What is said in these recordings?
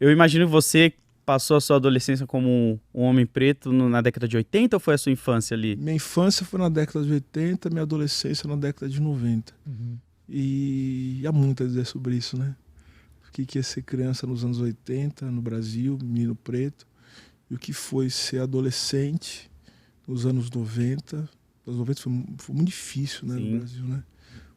Eu imagino que você passou a sua adolescência como um homem preto na década de 80 ou foi a sua infância ali? Minha infância foi na década de 80, minha adolescência na década de 90. E há muito a dizer sobre isso, né? O que é ser criança nos anos 80 no Brasil, menino preto, e o que foi ser adolescente nos anos 90. Os 90 foi muito difícil, né, no Brasil, né?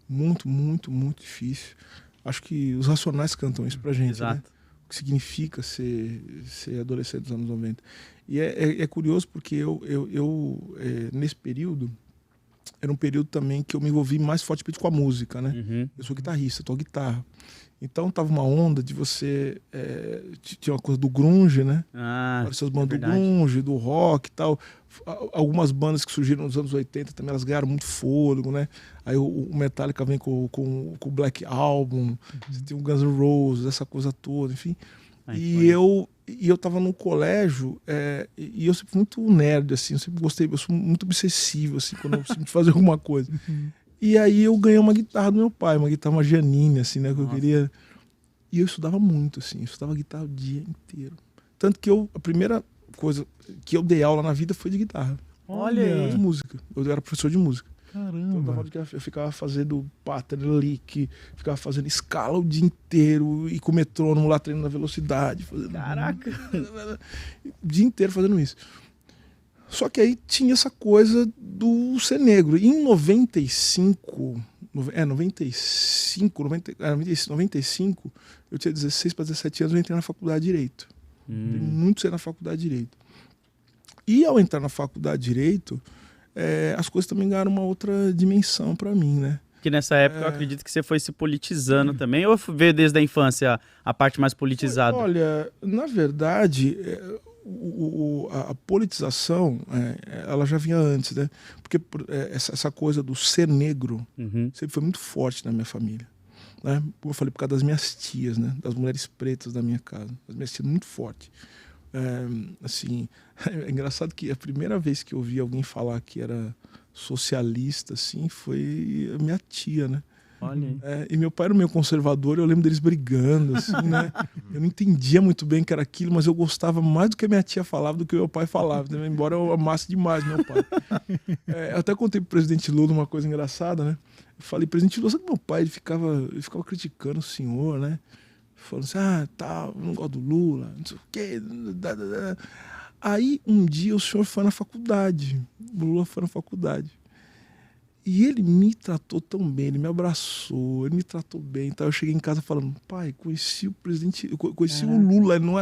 Muito, muito, muito difícil. Acho que os Racionais cantam isso pra gente, Exato. né? O que significa ser adolescente dos anos 90. E é curioso porque nesse período, era um período também que eu me envolvi mais fortemente com a música, né? Uhum. Eu sou guitarrista, toco guitarra. Então tava uma onda de você... tinha uma coisa do grunge, né? Apareceu as bandas do grunge, do rock e tal. Algumas bandas que surgiram nos anos 80 também, elas ganharam muito fôlego, né? Aí o Metallica vem com o Black Album, você tem o Guns N' Roses, essa coisa toda, enfim. E eu tava no colégio, e eu sempre fui muito nerd, assim, eu sempre gostei, eu sou muito obsessivo, assim, quando eu preciso fazer alguma coisa. E aí eu ganhei uma guitarra do meu pai, uma guitarra, uma Giannini, assim, né, que eu queria. E eu estudava muito, assim, eu estudava guitarra o dia inteiro. Tanto que a primeira coisa que eu dei aula na vida foi de guitarra. Olha aí. De música. Eu era professor de música. Caramba. Então, eu ficava fazendo pattern lick, ficava fazendo escala o dia inteiro e com o metrônomo lá treinando a velocidade. Caraca! O dia inteiro fazendo isso. Só que aí tinha essa coisa do ser negro. E em 95, eu tinha 16 para 17 anos, eu entrei na faculdade de Direito. Entrei muito cedo na faculdade de Direito. E ao entrar na faculdade de Direito, as coisas também ganharam uma outra dimensão para mim, né? Que nessa época eu acredito que você foi se politizando também, ou veio desde a infância a parte mais politizada? Olha, na verdade, a politização, ela já vinha antes, né? Porque essa coisa do ser negro sempre foi muito forte na minha família, né? Como eu falei, por causa das minhas tias, né? Das mulheres pretas da minha casa. As minhas tias, muito forte. Assim, é engraçado que a primeira vez que eu ouvi alguém falar que era socialista, assim, foi a minha tia, né? Olha aí. E meu pai era meio conservador, eu lembro deles brigando, assim, né? Eu não entendia muito bem o que era aquilo, mas eu gostava mais do que a minha tia falava do que o meu pai falava, né? Embora eu amasse demais meu pai. Eu até contei pro presidente Lula uma coisa engraçada, né? Eu falei, presidente Lula, sabe que meu pai ele ficava criticando o senhor, né? Falando assim, eu não gosto do Lula, não sei o quê. Aí um dia o senhor foi na faculdade, o Lula foi na faculdade. E ele me tratou tão bem, ele me abraçou, ele me tratou bem. Então eu cheguei em casa falando, pai, conheci o presidente, conheci o Lula, ele não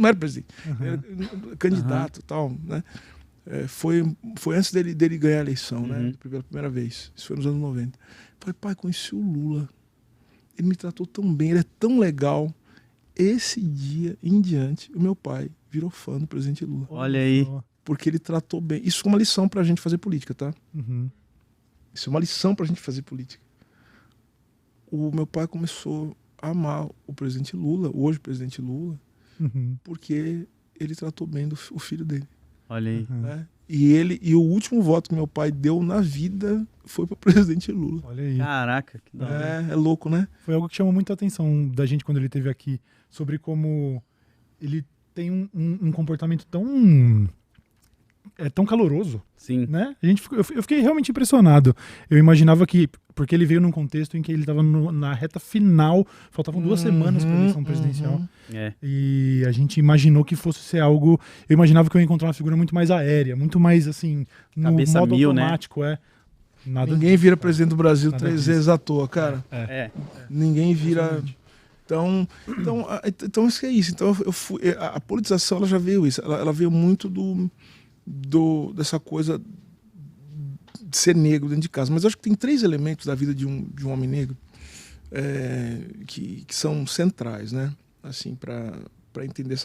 era presidente, era candidato e tal, né? Foi antes dele ganhar a eleição, né? Pela primeira vez, isso foi nos anos 90. Falei, pai, conheci o Lula, ele me tratou tão bem, ele é tão legal. Esse dia em diante, o meu pai virou fã do presidente Lula. Olha aí. Porque ele tratou bem. Isso é uma lição pra gente fazer política, tá? Isso é uma lição pra gente fazer política. O meu pai começou a amar o presidente Lula, hoje o presidente Lula, porque ele tratou bem o filho dele. Olha aí. Né? E o último voto que meu pai deu na vida foi pro presidente Lula. Olha aí. Caraca, que da hora. É louco, né? Foi algo que chamou muita atenção da gente quando ele esteve aqui, sobre como ele tem um comportamento tão caloroso. Sim. Né? Eu fiquei realmente impressionado. Eu imaginava que, porque ele veio num contexto em que ele estava na reta final, faltavam 2 semanas para a eleição presidencial. E a gente imaginou que fosse ser algo. Eu imaginava que eu ia encontrar uma figura muito mais aérea, muito mais assim, no Cabeça modo mil, automático, Nada Ninguém vira presidente do Brasil Nada 3 disso. vezes à toa, cara. Ninguém vira. Então isso é isso. Então a politização ela já veio isso. Ela veio muito dessa coisa de ser negro dentro de casa. Mas eu acho que tem 3 elementos da vida de um homem negro que são centrais, né? Assim, para entender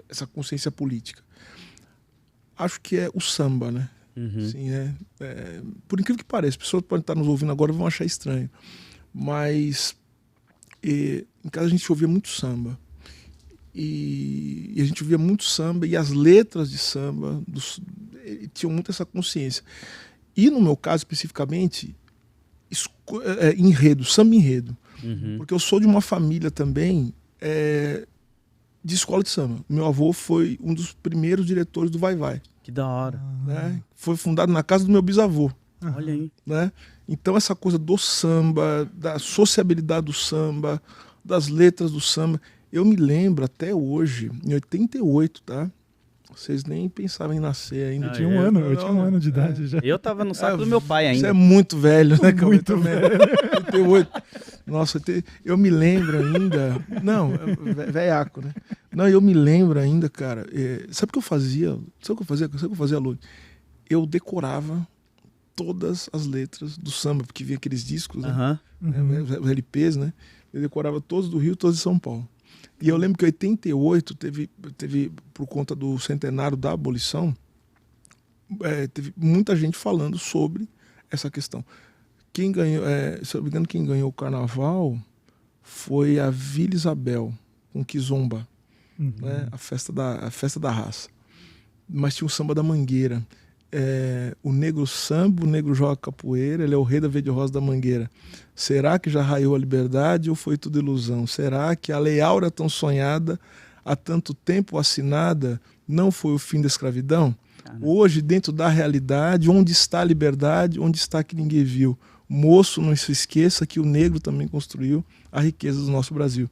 essa consciência política. Acho que é o samba, né? Assim, por incrível que pareça, as pessoas podem estar nos ouvindo agora e vão achar estranho. Mas em casa a gente ouvia muito samba. E a gente ouvia muito samba, e as letras de samba tinham muito essa consciência. E no meu caso, especificamente, enredo, samba enredo. Porque eu sou de uma família também de escola de samba. Meu avô foi um dos primeiros diretores do Vai Vai. Que da hora. Né? Foi fundado na casa do meu bisavô. Olha aí. Né? Então essa coisa do samba, da sociabilidade do samba, das letras do samba, eu me lembro até hoje, em 88, tá? Vocês nem pensavam em nascer ainda. Eu tinha um ano, eu tinha um ano de idade já. Eu tava no saco do meu pai ainda. Você é muito velho, né? Muito velho. 88. Nossa, eu me lembro ainda. Não, velhaco, né? Não, eu me lembro ainda, cara. Sabe o que eu fazia? Sabe o que eu fazia, Lu? Eu decorava todas as letras do samba, porque vinha aqueles discos, né? Os LPs, né? Eu decorava todos do Rio, todos de São Paulo. E eu lembro que em 88 teve, por conta do centenário da abolição, teve muita gente falando sobre essa questão. Quem ganhou, se eu não me engano, quem ganhou o carnaval foi a Vila Isabel, com Kizomba, né? a festa da raça. Mas tinha o samba da Mangueira. O negro samba, o negro joga capoeira, ele é o rei da verde rosa da Mangueira. Será que já raiou a liberdade ou foi tudo ilusão? Será que a lei áurea tão sonhada, há tanto tempo assinada, não foi o fim da escravidão? Hoje, dentro da realidade, onde está a liberdade, onde está que ninguém viu? Moço, não se esqueça que o negro também construiu a riqueza do nosso Brasil.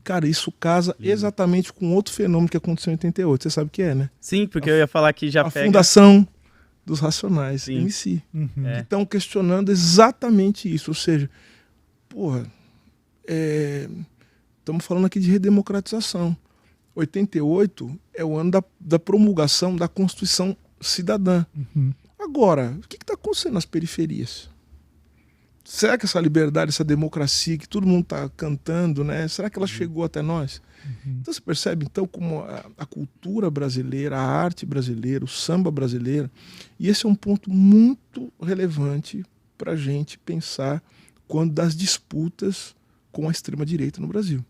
Cara, isso casa exatamente com outro fenômeno que aconteceu em 88. Você sabe o que é, né? Sim, porque eu ia falar que já pega... fundação dos Racionais, Sim. MC. Que estão questionando exatamente isso. Ou seja, porra, estamos falando aqui de redemocratização. 88 é o ano da promulgação da Constituição Cidadã. Agora, o que está acontecendo nas periferias? Será que essa liberdade, essa democracia que todo mundo está cantando, né? Será que ela chegou até nós? Então você percebe então como a cultura brasileira, a arte brasileira, o samba brasileiro, e esse é um ponto muito relevante para a gente pensar quando das disputas com a extrema-direita no Brasil.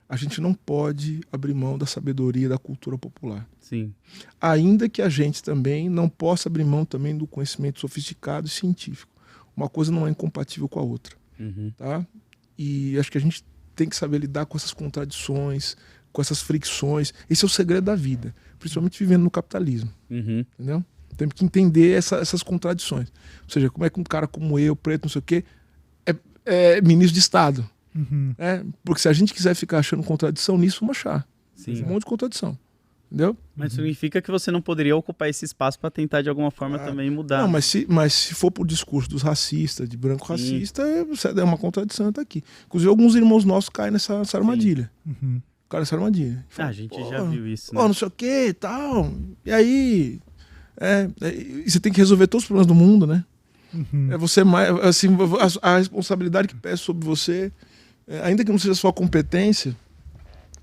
A gente não pode abrir mão da sabedoria da cultura popular. Sim. Ainda que a gente também não possa abrir mão também do conhecimento sofisticado e científico. Uma coisa não é incompatível com a outra. Tá? E acho que a gente tem que saber lidar com essas contradições, com essas fricções. Esse é o segredo da vida, principalmente vivendo no capitalismo. Entendeu? Temos que entender essas contradições. Ou seja, como é que um cara como eu, preto, não sei o quê, é ministro de Estado. Porque se a gente quiser ficar achando contradição nisso, vamos achar. Sim. Um monte de contradição. Entendeu? Mas significa que você não poderia ocupar esse espaço para tentar de alguma forma também mudar. Não, mas se for por discurso dos racistas, de branco racista, é uma contradição, tá aqui. Inclusive alguns irmãos nossos caem nessa armadilha. Caem nessa armadilha. A gente já viu isso, né? Não sei o que e tal. E aí... e você tem que resolver todos os problemas do mundo, né? É você mais... Assim, a responsabilidade que pesa sobre você, ainda que não seja sua competência,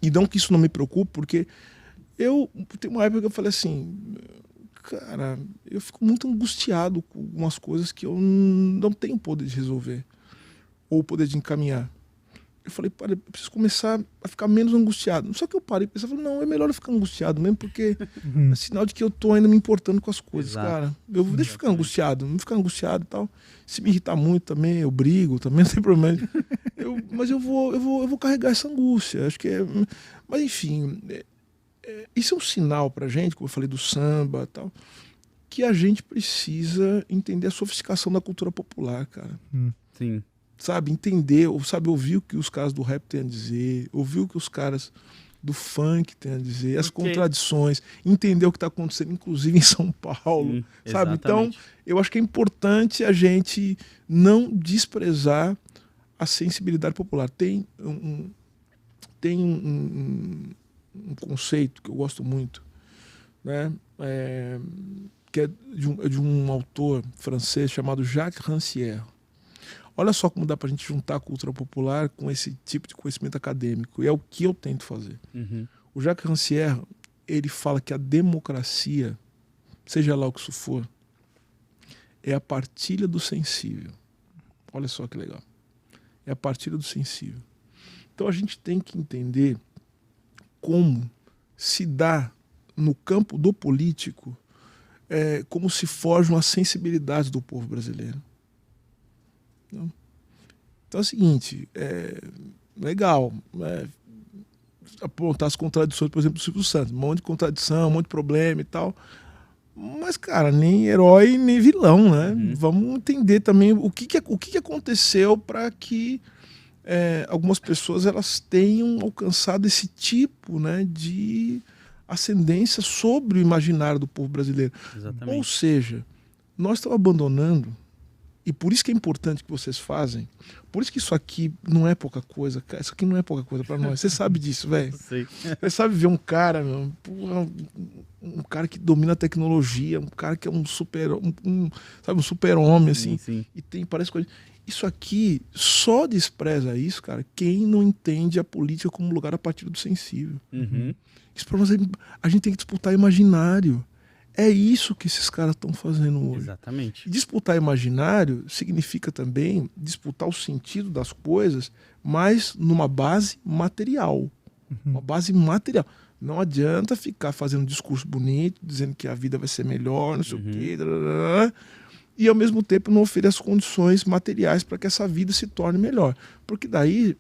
e não que isso não me preocupe, porque... Tem uma época que eu falei assim, cara, eu fico muito angustiado com algumas coisas que eu não tenho poder de resolver, ou poder de encaminhar. Eu falei, eu preciso começar a ficar menos angustiado. Só que eu parei e pensei, não, é melhor eu ficar angustiado mesmo, porque é sinal de que eu tô ainda me importando com as coisas, cara. Deixa eu ficar angustiado, não ficar angustiado e tal. Se me irritar muito também, eu brigo, também não tem problema. Mas eu vou carregar essa angústia, acho que Mas enfim... Isso é um sinal pra gente, como eu falei do samba e tal, que a gente precisa entender a sofisticação da cultura popular, cara. Sim. Sabe, entender, sabe, ouvir o que os caras do rap têm a dizer, ouvir o que os caras do funk têm a dizer, as contradições, entender o que está acontecendo, inclusive em São Paulo, sim, sabe? Exatamente. Então, eu acho que é importante a gente não desprezar a sensibilidade popular. Tem um conceito que eu gosto muito, né? Que é de um autor francês chamado Jacques Rancière. Olha só como dá para a gente juntar a cultura popular com esse tipo de conhecimento acadêmico. E é o que eu tento fazer. O Jacques Rancière, ele fala que a democracia, seja lá o que isso for, é a partilha do sensível. Olha só que legal. É a partilha do sensível. Então a gente tem que entender como se dá no campo do político, como se forjam as sensibilidades do povo brasileiro. Então é o seguinte, legal, apontar as contradições, por exemplo, do Silvio Santos. Um monte de contradição, um monte de problema e tal. Mas, cara, nem herói, nem vilão, né? Vamos entender também o que aconteceu para que algumas pessoas elas tenham alcançado esse tipo, né, de ascendência sobre o imaginário do povo brasileiro. Exatamente. Ou seja, nós estamos abandonando, e por isso que é importante que vocês fazem, por isso que isso aqui não é pouca coisa, cara. Isso aqui não é pouca coisa para nós. Você sabe disso, velho. Você sabe ver um cara, meu, um cara que domina a tecnologia, um cara que é um super-homem, assim, sim. E tem, parece coisa. Isso aqui só despreza isso, cara, quem não entende a política como lugar a partir do sensível. Isso pra nós, a gente tem que disputar imaginário. É isso que esses caras estão fazendo hoje. Exatamente. E disputar imaginário significa também disputar o sentido das coisas, mas numa base material. Uma base material. Não adianta ficar fazendo um discurso bonito, dizendo que a vida vai ser melhor, não sei o quê, e ao mesmo tempo não oferecer as condições materiais para que essa vida se torne melhor. Porque daí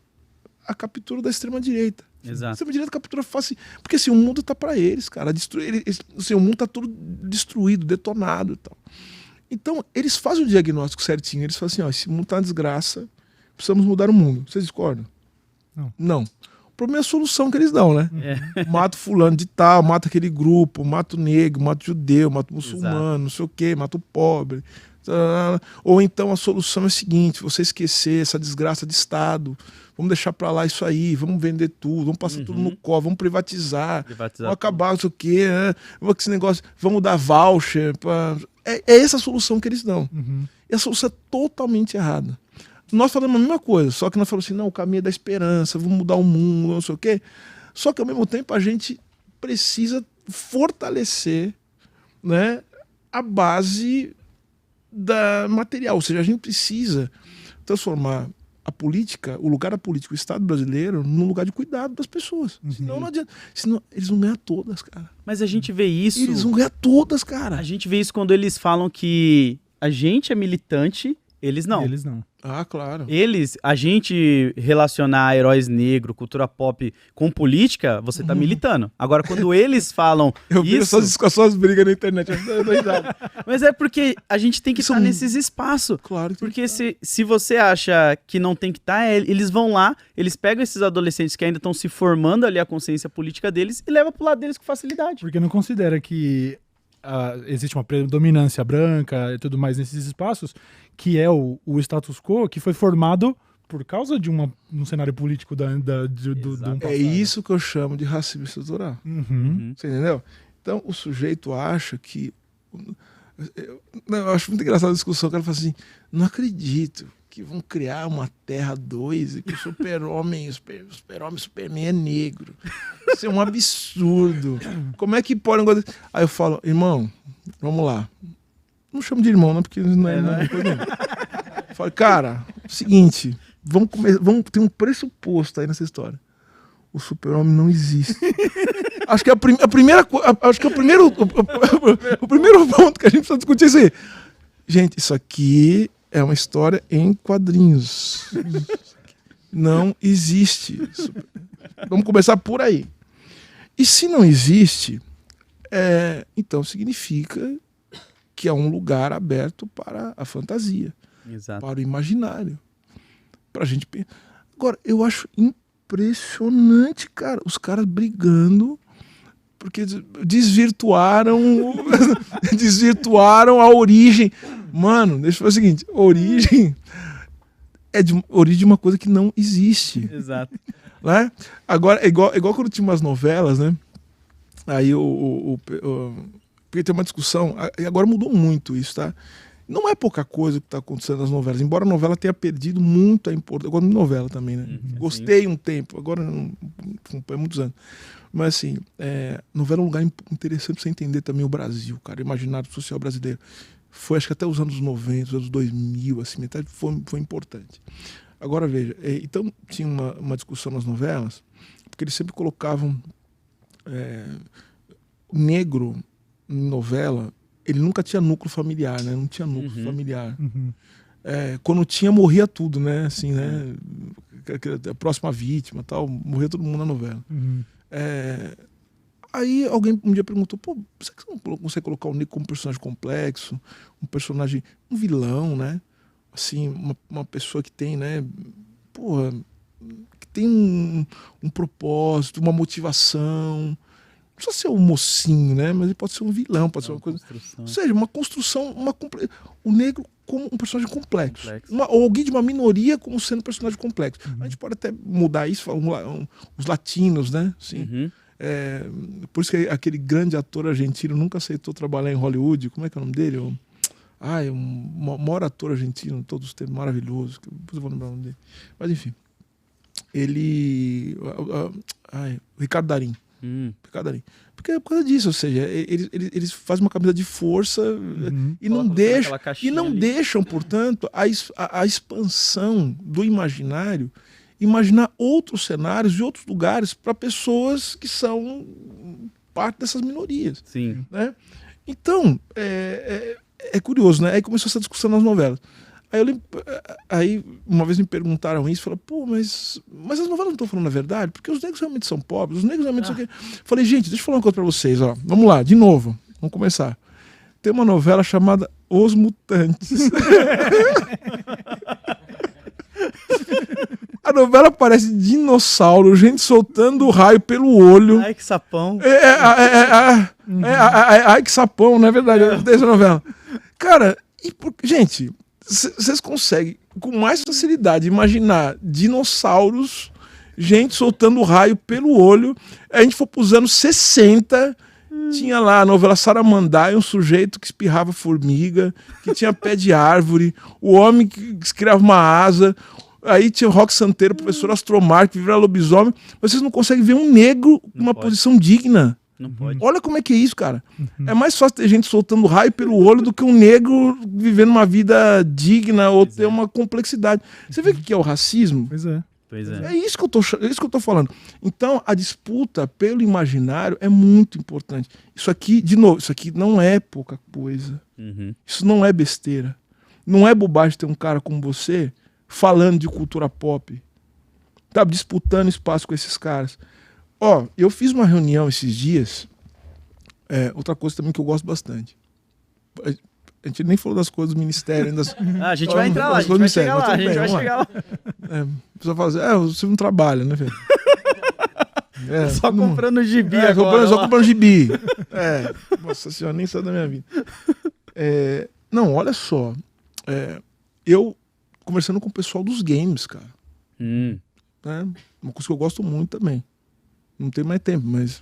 a captura da extrema-direita. Exato. A extrema-direita captura fácil. Porque assim, o mundo tá para eles, cara. O mundo tá todo destruído, detonado e tal. Então, eles fazem o diagnóstico certinho. Eles falam assim, ó, esse mundo tá uma desgraça, precisamos mudar o mundo. Vocês discordam? Não. O problema é a solução que eles dão, né? Mata fulano de tal, mata aquele grupo, mata o negro, mata o judeu, mata o muçulmano, não sei o quê, mata o pobre. Ou então a solução é a seguinte, você esquecer essa desgraça de Estado, vamos deixar pra lá isso aí, vamos vender tudo, vamos passar tudo no colo, vamos privatizar vamos acabar não sei o quê, esse negócio, vamos dar voucher. É essa a solução que eles dão. E a solução é totalmente errada. Nós falamos a mesma coisa, só que nós falamos assim, não, o caminho é da esperança, vamos mudar o mundo, não sei o quê. Só que ao mesmo tempo a gente precisa fortalecer, né, a base da material, ou seja, a gente precisa transformar a política, o lugar da política, o Estado brasileiro, num lugar de cuidado das pessoas. Senão não adianta. Senão eles vão ganhar todas, cara. Mas a gente vê isso... Eles vão ganhar todas, cara. A gente vê isso quando eles falam que a gente é militante, eles não. Eles não. Ah, claro. A gente relacionar heróis negros, cultura pop com política, você tá militando. Agora, quando eles falam eu vi isso... suas brigas na internet, eu dou risada. Mas é porque a gente tem que estar nesses espaços. Claro que porque se você acha que não tem que estar, eles vão lá, eles pegam esses adolescentes que ainda estão se formando ali a consciência política deles e levam pro lado deles com facilidade. Porque não considera que existe uma predominância branca e tudo mais nesses espaços, que é o status quo que foi formado por causa de um cenário político do É isso que eu chamo de racismo estrutural. Você entendeu? Então o sujeito acha que... eu acho muito engraçada a discussão, o cara fala assim, não acredito que vão criar uma Terra 2 e que o super-homem, Superman é negro. Isso é um absurdo. Como é que pode... Aí eu falo, irmão, vamos lá. Não chamo de irmão, não, porque não é coisa nenhuma. Eu falo, cara, seguinte, vamos ter um pressuposto aí nessa história. O super-homem não existe. Acho que o primeiro ponto que a gente precisa discutir é isso aí. Gente, isso aqui é uma história em quadrinhos. Não existe. Vamos começar por aí. E se não existe, então significa que é um lugar aberto para a fantasia. Exato. Para o imaginário. Pra gente... Agora, eu acho impressionante, cara, os caras brigando porque desvirtuaram a origem. Mano, deixa eu falar o seguinte, origem é origem de uma coisa que não existe. Exato. Né? Agora, é igual quando tinha umas novelas, né? Aí porque tem uma discussão, e agora mudou muito isso, tá? Não é pouca coisa o que está acontecendo nas novelas, embora a novela tenha perdido muito a importância. Eu gosto de novela também, né? Gostei um tempo, agora não é muitos anos. Mas assim, novela é um lugar interessante para você entender também o Brasil, cara, o imaginário social brasileiro. Foi acho que até os anos 90, os anos 2000, assim, metade foi importante. Agora veja, então tinha uma discussão nas novelas, porque eles sempre colocavam negro em novela, ele nunca tinha núcleo familiar, né? Não tinha núcleo familiar. Quando tinha, morria tudo, né? Assim, né? a próxima vítima, tal, morreu todo mundo na novela. Aí alguém um dia perguntou, pô, será que você não consegue colocar o Nico como um personagem complexo, um vilão, né? Assim, uma pessoa que tem, né, porra, que tem um propósito, uma motivação. Não precisa ser um mocinho, né? Mas ele pode ser um vilão, pode ser uma coisa. Ou seja, uma construção, o negro como um personagem complexo. Ou alguém de uma minoria como sendo um personagem complexo. A gente pode até mudar isso, os latinos, né? Assim, por isso que aquele grande ator argentino nunca aceitou trabalhar em Hollywood. Como é que é o nome dele? O maior ator argentino, todos os tempos, maravilhoso. Depois eu vou lembrar o nome dele. Mas enfim. Ele... Ricardo Darín. Ricardo Darín. Porque é por causa disso, ou seja, eles fazem uma camisa de força e não deixam, portanto, a expansão do imaginário, imaginar outros cenários e outros lugares para pessoas que são parte dessas minorias. Sim. Né? Então, é curioso, né? Aí começou essa discussão nas novelas. Aí uma vez me perguntaram isso, falaram, pô, mas as novelas não estão falando a verdade, porque os negros realmente são pobres, os negros realmente são... Falei, gente, deixa eu falar uma coisa pra vocês, ó. Vamos lá, de novo, vamos começar. Tem uma novela chamada Os Mutantes. A novela parece dinossauro, gente soltando raio pelo olho. Ai, que sapão. Ai, que sapão, não é verdade? Dessa novela. Cara, gente... Vocês conseguem, com mais facilidade, imaginar dinossauros, gente soltando raio pelo olho. A gente foi para os anos 60, tinha lá a novela Saramandai, um sujeito que espirrava formiga, que tinha pé de árvore, o homem que criava uma asa. Aí tinha o Roque Santeiro, o professor Astromar, que vivia lobisomem. Mas vocês não conseguem ver um negro numa posição digna. Não pode. Olha como é que é isso, cara. É mais fácil ter gente soltando raio pelo olho do que um negro vivendo uma vida digna ou ter uma complexidade. Você vê o que é o racismo? Pois é. É isso que eu tô falando. Então, a disputa pelo imaginário é muito importante. Isso aqui, de novo, isso aqui não é pouca coisa. Isso não é besteira. Não é bobagem ter um cara como você falando de cultura pop. Tá disputando espaço com esses caras. Ó, eu fiz uma reunião esses dias, outra coisa também que eu gosto bastante. A gente nem falou das coisas do ministério. Ainda. A gente vai entrar lá, a gente vai chegar lá, a gente vai chegar lá. A pessoa fala assim, você não trabalha, né, filho? Só comprando gibi agora. Só comprando gibi. Nossa senhora, nem saiu da minha vida. Não, olha só. Eu conversando com o pessoal dos games, cara. Uma coisa que eu gosto muito também. Não tem mais tempo, mas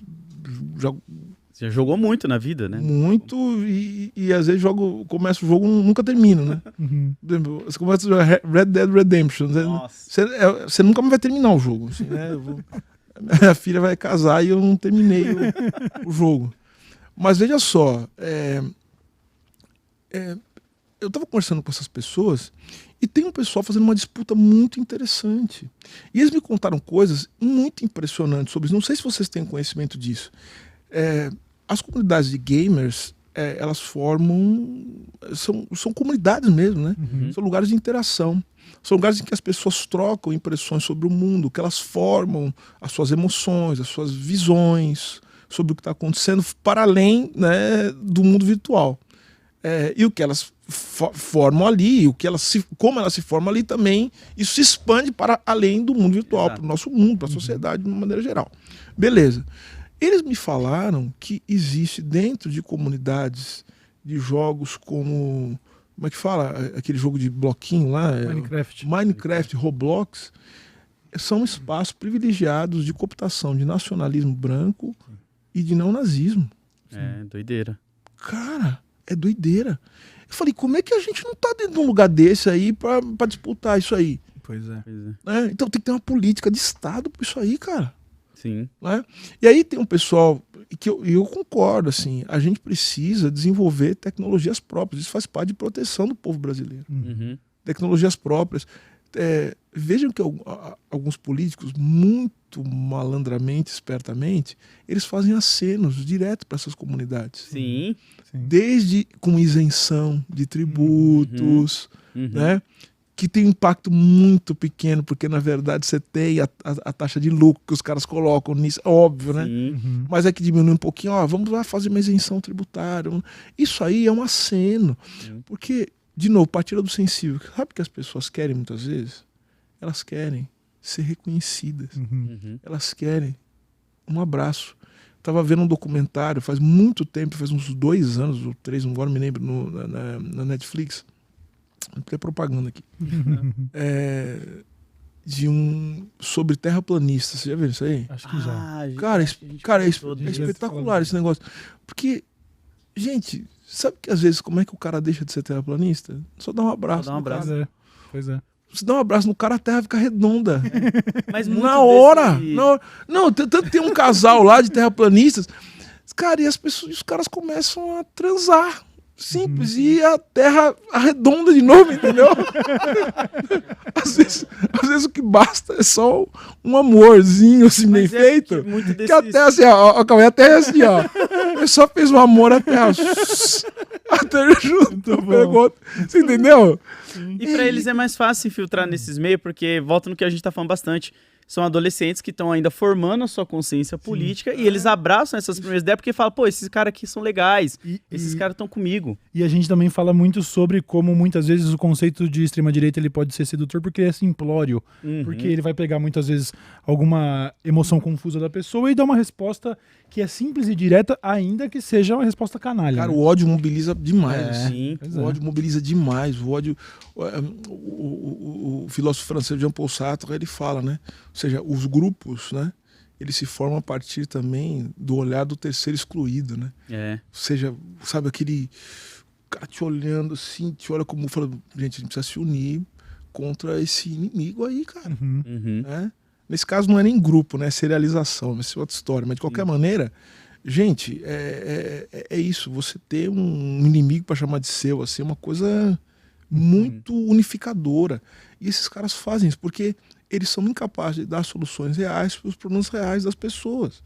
você já jogou muito na vida, né? Muito, e às vezes começa o jogo e nunca termina, né? Você começa a jogar Red Dead Redemption, você nunca mais vai terminar o jogo. Assim, né? Minha filha vai casar e eu não terminei o jogo. Mas veja só, eu estava conversando com essas pessoas e tem um pessoal fazendo uma disputa muito interessante. E eles me contaram coisas muito impressionantes sobre isso. Não sei se vocês têm conhecimento disso. As comunidades de gamers, elas formam... São comunidades mesmo, né? São lugares de interação. São lugares em que as pessoas trocam impressões sobre o mundo, que elas formam as suas emoções, as suas visões sobre o que está acontecendo para além, né, do mundo virtual. E o que elas formam ali, como elas se formam ali também, isso se expande para além do mundo virtual, para o nosso mundo, para a sociedade de uma maneira geral. Beleza. Eles me falaram que existe dentro de comunidades de jogos como é que fala? Aquele jogo de bloquinho lá? Minecraft, Roblox. São espaços privilegiados de cooptação de nacionalismo branco e de neonazismo. Doideira. Cara, é doideira. Eu falei, como é que a gente não tá dentro de um lugar desse aí pra disputar isso aí? Pois é. Então tem que ter uma política de Estado pra isso aí, cara. Sim. Né? E aí tem um pessoal que eu concordo, assim, a gente precisa desenvolver tecnologias próprias. Isso faz parte de proteção do povo brasileiro. Tecnologias próprias. Vejam que alguns políticos, muito malandramente, espertamente, eles fazem acenos direto para essas comunidades. Sim. Desde com isenção de tributos, né? que tem um impacto muito pequeno, porque na verdade você tem a taxa de lucro que os caras colocam nisso, óbvio, né? Uhum. Mas é que diminui um pouquinho, ó, vamos lá fazer uma isenção tributária. Isso aí é um aceno. Porque, de novo, partilha do sensível. Sabe o que as pessoas querem muitas vezes? Elas querem ser reconhecidas. Elas querem um abraço. Estava vendo um documentário faz muito tempo, faz uns 2 anos ou 3, não agora me lembro, na Netflix. Não tem propaganda aqui. Sobre terraplanistas. Você já viu isso aí? Acho que já. Cara, é espetacular esse negócio. Porque, gente, sabe que às vezes como é que o cara deixa de ser terraplanista? Só dá um abraço. Só dá um abraço. Pois é. Você dá um abraço no cara, a terra fica redonda. Mas na hora. Não, tanto tem um casal lá de terraplanistas, cara, e os caras começam a transar. Simples, e a terra arredonda de novo, entendeu? às vezes o que basta é só um amorzinho assim, bem feito. Que a terra assim, ó, a terra é assim, ó. Ele só fez um amor, a terra. A terra junto, pegou. Você entendeu? E pra eles é mais fácil infiltrar nesses meios, porque volta no que a gente tá falando bastante. São adolescentes que estão ainda formando a sua consciência política e eles abraçam essas primeiras ideias porque falam, pô, esses caras aqui são legais, esses caras estão comigo. E a gente também fala muito sobre como muitas vezes o conceito de extrema-direita ele pode ser sedutor porque é simplório, porque ele vai pegar muitas vezes alguma emoção confusa da pessoa e dar uma resposta que é simples e direta, ainda que seja uma resposta canalha. Cara, o ódio mobiliza demais. Sim. O ódio mobiliza demais. O ódio... O filósofo francês Jean-Paul Sartre, ele fala, né? Ou seja, os grupos, né? Eles se formam a partir também do olhar do terceiro excluído, né? Ou seja, sabe aquele cara te olhando assim, te olha como falando, gente, a gente precisa se unir contra esse inimigo aí, cara. Né? Nesse caso não é nem grupo, né? É serialização, mas é outra história. Mas de qualquer maneira, gente, é isso. Você ter um inimigo para chamar de seu, assim, é uma coisa muito unificadora. E esses caras fazem isso porque eles são incapazes de dar soluções reais para os problemas reais das pessoas.